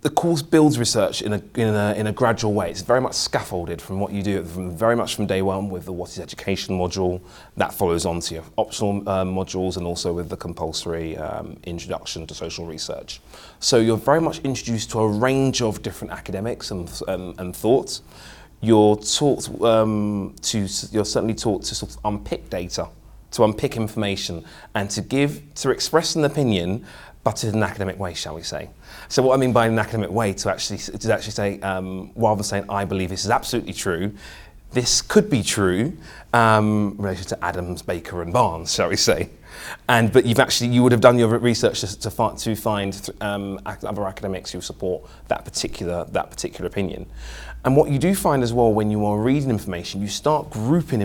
the course builds research in a gradual way. It's very much scaffolded from what you do very much from day one with the What is Education module. That follows on to your optional modules and also with the compulsory Introduction to Social Research. So you're very much introduced to a range of different academics and thoughts. You're certainly taught to sort of unpick data, to unpick information, and to express an opinion, but in an academic way, shall we say. So what I mean by an academic way, to actually say, rather than saying, I believe this is absolutely true, this could be true, in relation to Adams, Baker and Barnes, shall we say. But you would have done your research to find other academics who support that particular opinion. And what you do find as well when you are reading information, you start grouping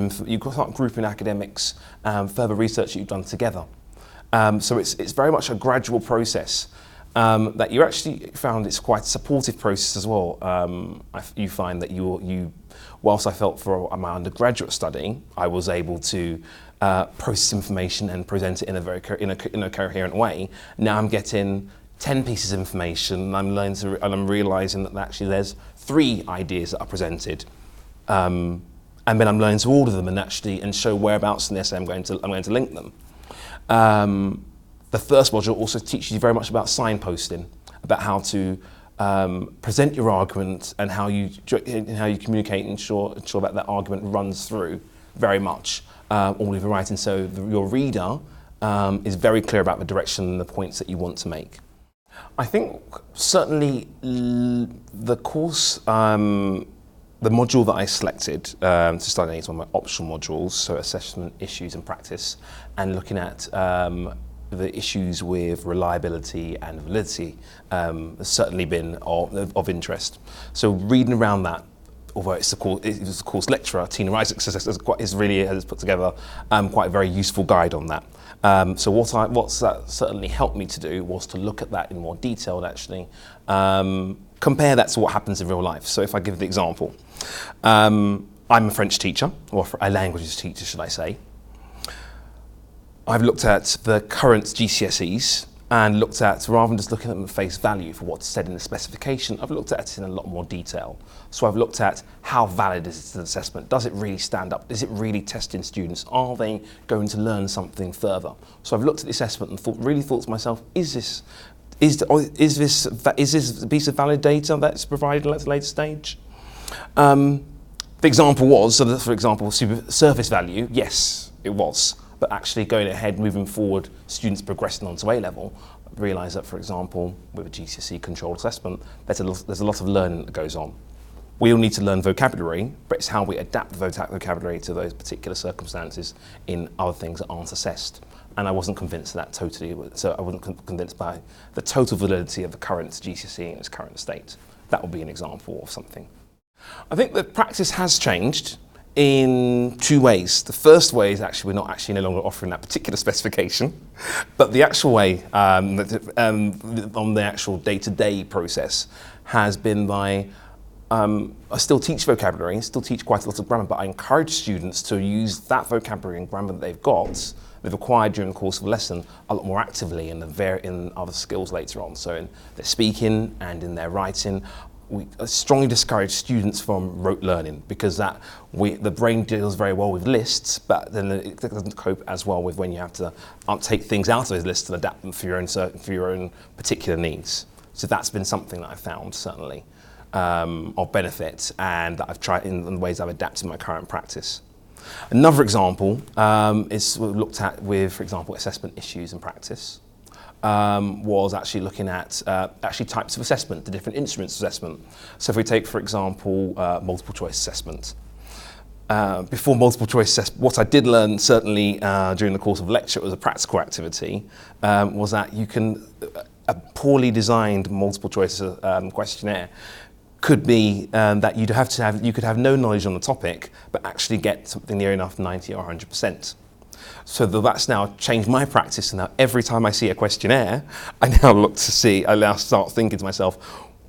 academics, further research that you've done together. So it's very much a gradual process that you actually found it's quite a supportive process as well. You find that whilst I felt for my undergraduate study, I was able to process information and present it in a coherent way. Now I'm getting 10 pieces of information and I'm realising that actually there's 3 ideas that are presented. And then I'm learning to order them and show whereabouts in the essay I'm going to link them. The first module also teaches you very much about signposting, about how to present your argument and how you communicate and ensure that argument runs through very much all of your writing, so your reader is very clear about the direction and the points that you want to make. I think certainly the course, the module that I selected to study is one of my optional modules, so assessment, issues and practice, and looking at the issues with reliability and validity has certainly been of interest. So reading around that, although it was a course lecturer, Tina Isaacs has put together quite a very useful guide on that. So what that certainly helped me to do was to look at that in more detail and actually compare that to what happens in real life. So if I give the example, I'm a French teacher, or a languages teacher should I say. I've looked at the current GCSEs and looked at, rather than just looking at them at face value for what's said in the specification, I've looked at it in a lot more detail. So I've looked at how valid is the assessment? Does it really stand up? Is it really testing students? Are they going to learn something further? So I've looked at the assessment and really thought to myself, is this a piece of valid data that's provided at a later stage? The example was, so that, for example, surface value, yes, it was. But actually going ahead, moving forward, students progressing on to A-level, realise that, for example, with a GCSE controlled assessment, there's a lot of learning that goes on. We all need to learn vocabulary, but it's how we adapt the vocabulary to those particular circumstances in other things that aren't assessed. And I wasn't convinced of that totally, so I wasn't convinced by the total validity of the current GCSE in its current state. That would be an example of something. I think the practice has changed in 2 ways. The first way is actually we're not no longer offering that particular specification, but the actual way on the actual day-to-day process has been by I still teach vocabulary, still teach quite a lot of grammar, but I encourage students to use that vocabulary and grammar that they've acquired during the course of a lesson a lot more actively in other skills later on. So in their speaking and in their writing, we strongly discourage students from rote learning because the brain deals very well with lists, but then it doesn't cope as well with when you have to take things out of those lists and adapt them for your own particular needs. So that's been something that I've found certainly of benefit, and that I've tried in the ways I've adapted my current practice. Another example is looked at with, for example, assessment issues in practice. Was actually looking at types of assessment, the different instruments of assessment. So if we take, for example, multiple choice assessment. Before multiple choice assessment, what I did learn certainly during the course of lecture as a practical activity was that a poorly designed multiple choice questionnaire could be that you could have no knowledge on the topic, but actually get something near enough 90 or 100%. So that's now changed my practice, and now every time I see a questionnaire, I now start thinking to myself,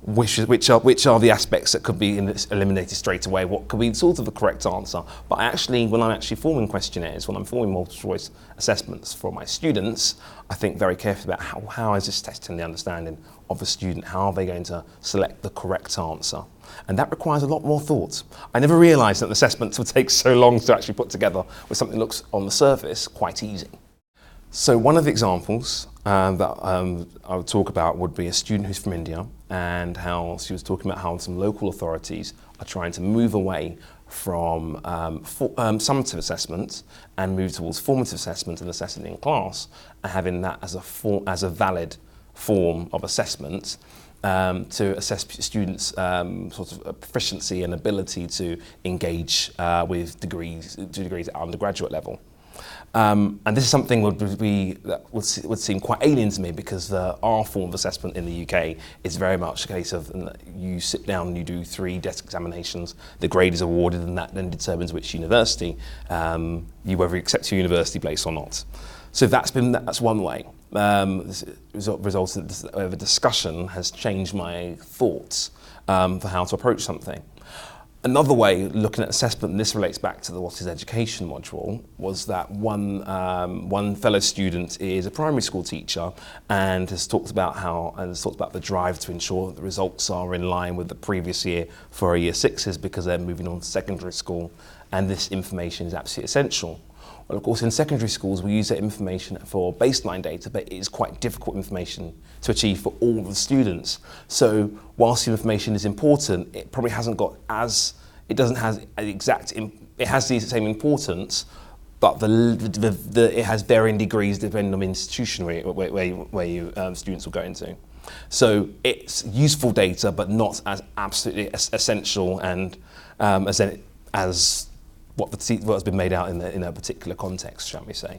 which are the aspects that could be eliminated straight away, what could be sort of the correct answer. But actually, when I'm actually forming questionnaires, when I'm forming multiple choice assessments for my students, I think very carefully about how is this testing the understanding of the student, how are they going to select the correct answer. And that requires a lot more thought. I never realised that the assessments would take so long to actually put together with something that looks on the surface quite easy. So one of the examples that I would talk about would be a student who's from India, and how she was talking about how some local authorities are trying to move away from summative assessment and move towards formative assessment and assessing in class, and having that as a valid form of assessment to assess students' sort of proficiency and ability to engage with degrees at undergraduate level. And this is something that would seem quite alien to me, because our form of assessment in the UK is very much a case of you sit down and you do 3 desk examinations, the grade is awarded, and that then determines which university whether you accept your university place or not. So that's one way. This resulted in the discussion has changed my thoughts for how to approach something. Another way looking at assessment, and this relates back to the What is Education module, was that one fellow student is a primary school teacher and has talked about the drive to ensure that the results are in line with the previous year for our year 6s, because they're moving on to secondary school, and this information is absolutely essential. Well, of course, in secondary schools, we use that information for baseline data, but it is quite difficult information to achieve for all of the students. So whilst the information is important, it probably hasn't got it has the same importance, but it has varying degrees depending on the institution where students will go into. So it's useful data, but not as absolutely essential and as what has been made out in a particular context, shall we say.